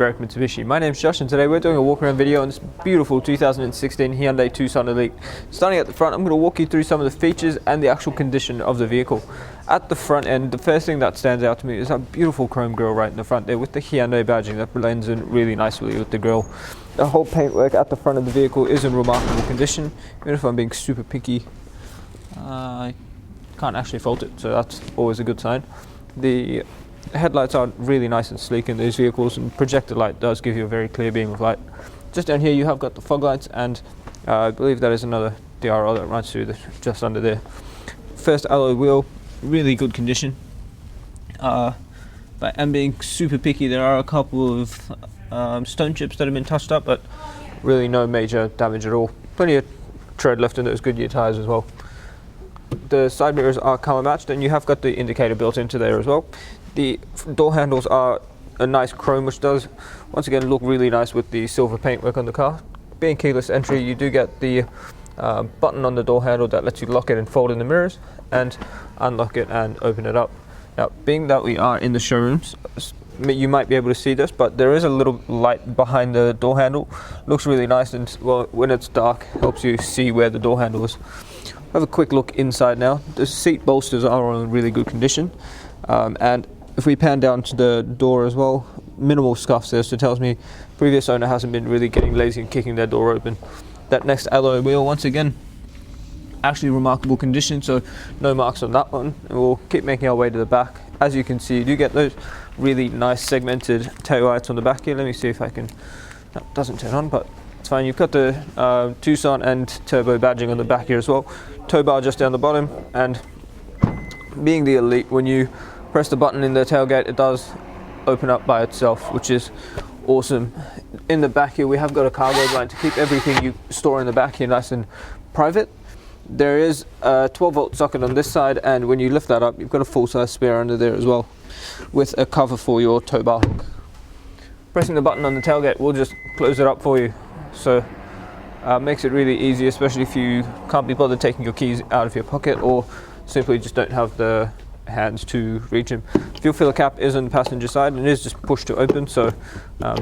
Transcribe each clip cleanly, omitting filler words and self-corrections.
Berwick Mitsubishi. My name's Josh and today we're doing a walk around video on this beautiful 2016 Hyundai Tucson Elite. Starting at the front, I'm going to walk you through some of the features and the actual condition of the vehicle. At the front end, the first thing that stands out to me is that beautiful chrome grille right in the front there with the Hyundai badging that blends in really nicely with the grille. The whole paintwork at the front of the vehicle is in remarkable condition. Even if I'm being super picky, I can't actually fault it, so that's always a good sign. The headlights are really nice and sleek in these vehicles, and projected light does give you a very clear beam of light. Just down here you have got the fog lights, and I believe that is another DRL that runs through just under there. First alloy wheel, really good condition. But I'm being super picky, there are a couple of stone chips that have been touched up, but really no major damage at all. Plenty of tread left in those Goodyear tyres as well. The side mirrors are colour matched, and you have got the indicator built into there as well. The door handles are a nice chrome, which does once again look really nice with the silver paintwork on the car. Being keyless entry, you do get the button on the door handle that lets you lock it and fold in the mirrors and unlock it and open it up. Now, being that we are in the showrooms, you might be able to see this, but there is a little light behind the door handle. Looks really nice, and well, when it's dark, helps you see where the door handle is. Have a quick look inside now. The seat bolsters are in really good condition, and if we pan down to the door as well, minimal scuffs there, so it tells me previous owner hasn't been really getting lazy and kicking their door open. That next alloy wheel, once again, actually remarkable condition, so no marks on that one. And we'll keep making our way to the back. As you can see, you do get those really nice segmented taillights on the back here. Let me see if I can, that doesn't turn on, but it's fine. You've got the Tucson and Turbo badging on the back here as well. Tow bar just down the bottom, and being the Elite, when you press the button in the tailgate, it does open up by itself, which is awesome. In the back here, we have got a cargo blind to keep everything you store in the back here nice and private. There is a 12-volt socket on this side, and when you lift that up, you've got a full-size spare under there as well, with a cover for your tow bar hook. Pressing the button on the tailgate will just close it up for you, so makes it really easy, especially if you can't be bothered taking your keys out of your pocket or simply just don't have the hands to reach them. Fuel filler cap is on the passenger side and it is just push to open, so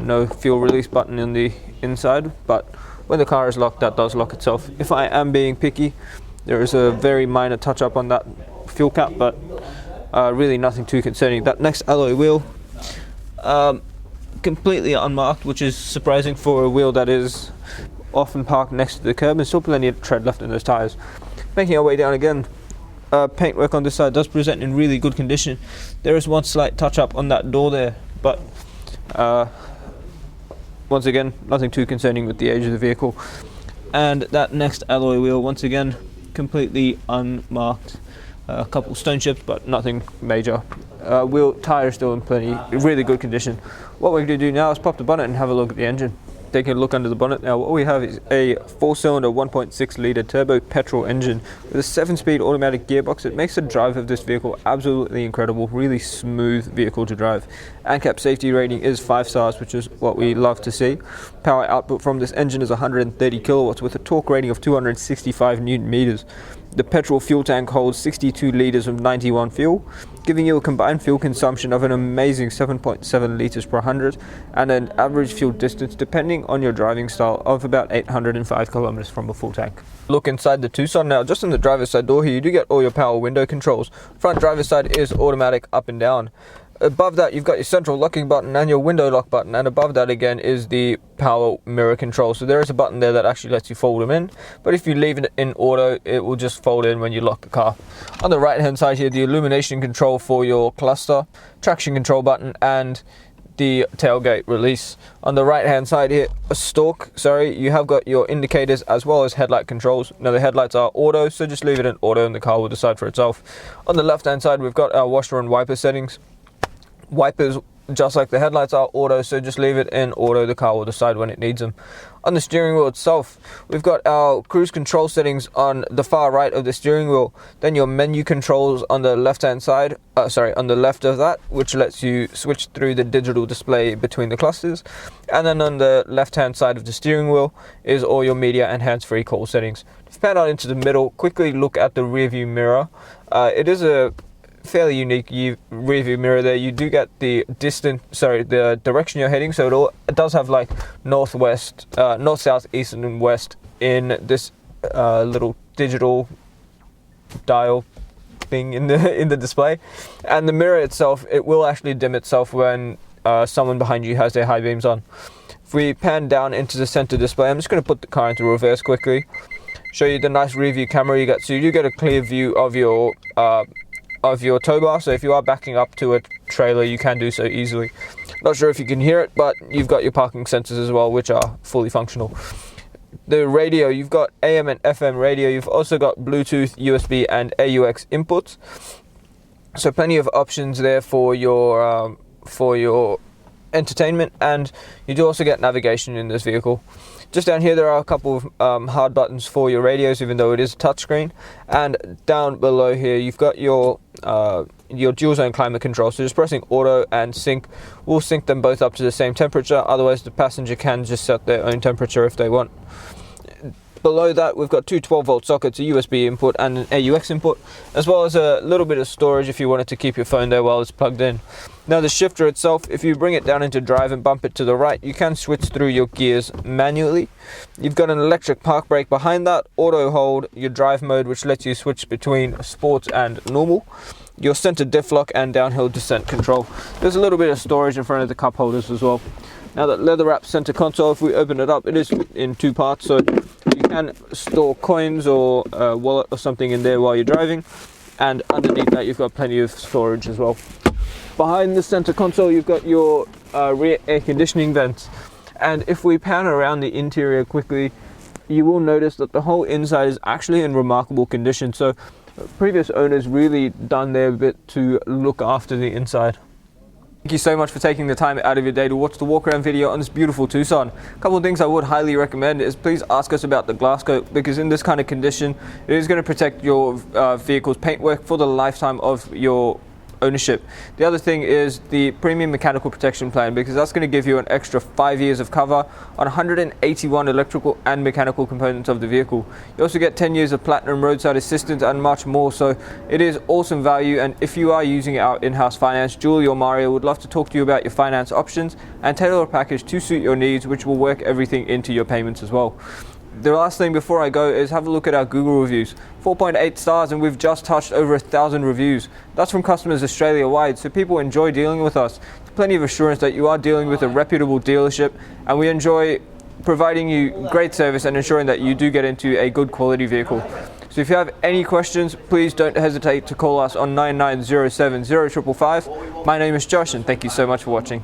no fuel release button in the inside, but when the car is locked, that does lock itself. If I am being picky, there is a very minor touch up on that fuel cap, but really nothing too concerning. That next alloy wheel, completely unmarked, which is surprising for a wheel that is often parked next to the curb, and still plenty of tread left in those tyres. Making our way down again, paintwork on this side does present in really good condition. There is one slight touch up on that door there, but once again, nothing too concerning with the age of the vehicle. And that next alloy wheel, once again, completely unmarked. A couple stone chips, but nothing major. Wheel tyre still in really good condition. What we're going to do now is pop the bonnet and have a look at the engine. Taking a look under the bonnet now, what we have is a 4-cylinder 1.6 litre turbo petrol engine with a 7-speed automatic gearbox. It makes the drive of this vehicle absolutely incredible, really smooth vehicle to drive. ANCAP safety rating is 5 stars, which is what we love to see. Power output from this engine is 130 kilowatts with a torque rating of 265 newton meters. The petrol fuel tank holds 62 litres of 91 fuel, giving you a combined fuel consumption of an amazing 7.7 litres per 100 and an average fuel distance, depending on your driving style, of about 805 kilometers from a full tank. Look inside the Tucson now. Just on the driver's side door here, you do get all your power window controls. Front driver's side is automatic up and down. Above that, you've got your central locking button and your window lock button, and above that again is the power mirror control. So there is a button there that actually lets you fold them in, but if you leave it in auto, it will just fold in when you lock the car. On the right hand side here, the illumination control for your cluster, traction control button, and the tailgate release. On the right hand side here, you have got your indicators as well as headlight controls. Now the headlights are auto, so just leave it in auto and the car will decide for itself. On the left hand side, we've got our washer and wiper settings. Wipers, just like the headlights, are auto, so just leave it in auto, the car will decide when it needs them. On the steering wheel itself, we've got our cruise control settings on the far right of the steering wheel, then your menu controls on the left hand side, on the left of that, which lets you switch through the digital display between the clusters, and then on the left hand side of the steering wheel is all your media and hands-free call settings. If you pan out into the middle, quickly look at the rear view mirror. It is a fairly unique rear view mirror there. You do get the the direction you're heading, so it does have like north, south, east and west in this little digital dial thing in the display. And the mirror itself, it will actually dim itself when someone behind you has their high beams on. If we pan down into the center display, I'm just going to put the car into reverse quickly, show you the nice rear view camera you get. So you do get a clear view of your tow bar, so if you are backing up to a trailer, you can do so easily. Not sure if you can hear it, but you've got your parking sensors as well, which are fully functional. The radio, you've got AM and FM radio. You've also got Bluetooth, USB and AUX inputs, so plenty of options there for your entertainment. And you do also get navigation in this vehicle. Just down here there are a couple of hard buttons for your radios, even though it is a touchscreen. And down below here you've got your dual zone climate control, so just pressing auto and sync will sync them both up to the same temperature. Otherwise the passenger can just set their own temperature if they want. Below that we've got two 12-volt sockets, a USB input and an AUX input, as well as a little bit of storage if you wanted to keep your phone there while it's plugged in. Now the shifter itself, if you bring it down into drive and bump it to the right, you can switch through your gears manually. You've got an electric park brake behind that, auto hold, your drive mode which lets you switch between sports and normal, your center diff lock and downhill descent control. There's a little bit of storage in front of the cup holders as well. Now that leather wrapped center console, if we open it up, it is in two parts, so you can store coins or a wallet or something in there while you're driving, and underneath that you've got plenty of storage as well. Behind the center console you've got your rear air conditioning vents, and if we pan around the interior quickly, you will notice that the whole inside is actually in remarkable condition. So previous owners really done their bit to look after the inside. Thank you so much for taking the time out of your day to watch the walk-around video on this beautiful Tucson. A couple of things I would highly recommend is please ask us about the glass coat, because in this kind of condition it is going to protect your vehicle's paintwork for the lifetime of your ownership. The other thing is the premium mechanical protection plan, because that's going to give you an extra 5 years of cover on 181 electrical and mechanical components of the vehicle. You also get 10 years of platinum roadside assistance and much more, so it is awesome value. And if you are using our in-house finance, Julie or Mario would love to talk to you about your finance options and tailor a package to suit your needs, which will work everything into your payments as well. The last thing before I go is have a look at our Google reviews. 4.8 stars, and we've just touched over 1,000 reviews. That's from customers Australia-wide, so people enjoy dealing with us. Plenty of assurance that you are dealing with a reputable dealership, and we enjoy providing you great service and ensuring that you do get into a good quality vehicle. So if you have any questions, please don't hesitate to call us on 9907 0555. My name is Josh, and thank you so much for watching.